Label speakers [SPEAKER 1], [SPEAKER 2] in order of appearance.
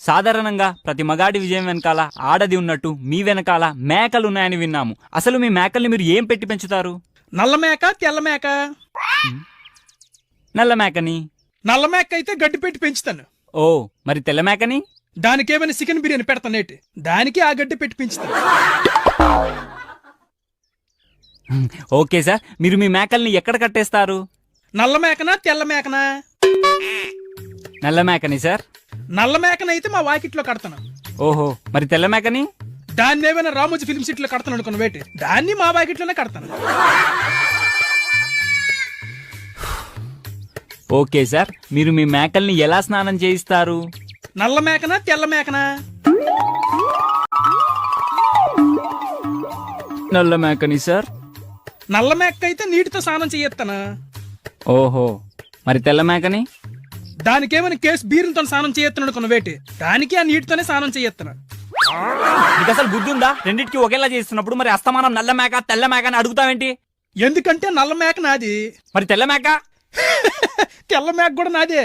[SPEAKER 1] సాధారణంగా ప్రతి మగాడి విజయం వెనకాల ఆడది ఉన్నట్టు మీ వెనకాల మేకలు ఉన్నాయని విన్నాము. అసలు మీ మేకల్ని మీరు ఏం పెట్టి పెంచుతారు?
[SPEAKER 2] నల్ల మేక తెల్ల మేక?
[SPEAKER 1] నల్ల మేకని.
[SPEAKER 2] నల్ల మేక అయితే గడ్డి పెట్టి పెంచుతాను.
[SPEAKER 1] ఓ, మరి తెల్ల మేకని?
[SPEAKER 2] దానికేమైనా చికెన్ బిర్యానీ పెడతానేటి, దానికి ఆ గడ్డి పెట్టి పెంచుతాను.
[SPEAKER 1] ఓకే సార్, మీరు మీ మేకల్ని ఎక్కడ కట్టేస్తారు?
[SPEAKER 2] నల్ల మేకనా తెల్ల మేకనా?
[SPEAKER 1] నల్ల మేకని సార్.
[SPEAKER 2] నల్ల మేకనైతే మా వాకిట్లో కడతాను.
[SPEAKER 1] ఓహో, మరి తెల్ల మేకని?
[SPEAKER 2] దాన్ని ఏమైనా రామోజీ ఫిల్మ్ సిటీలో కడతాను అనుకున్న వేటి, దాన్ని మా వాకిట్లోనే కడతాను.
[SPEAKER 1] ఓకే సార్, మీరు మీ మేకల్ని ఎలా స్నానం చేయిస్తారు?
[SPEAKER 2] నల్ల మేకనా తెల్ల మేకనా?
[SPEAKER 1] నల్ల మేకని సార్.
[SPEAKER 2] నల్ల మేక అయితే నీటితో స్నానం చేయొత్తానా.
[SPEAKER 1] ఓహో, మరి తెల్ల మేకని?
[SPEAKER 2] దానికేమైనా కేసు బీరులతో స్నానం చేయొత్తాను అనుకున్న వేటి, దానికి ఆ నీటితోనే స్నానం చేయొత్తాను.
[SPEAKER 1] నీకు అసలు బుద్ధి ఉందా? రెండింటికి ఒకేలా చేస్తున్నప్పుడు మరి అస్తమానం నల్ల మేక తెల్ల మేక అని అడుగుతావేంటి?
[SPEAKER 2] ఎందుకంటే నల్ల మేక నాది,
[SPEAKER 1] మరి తెల్ల మేక?
[SPEAKER 2] తెల్ల మేక కూడా నాదే.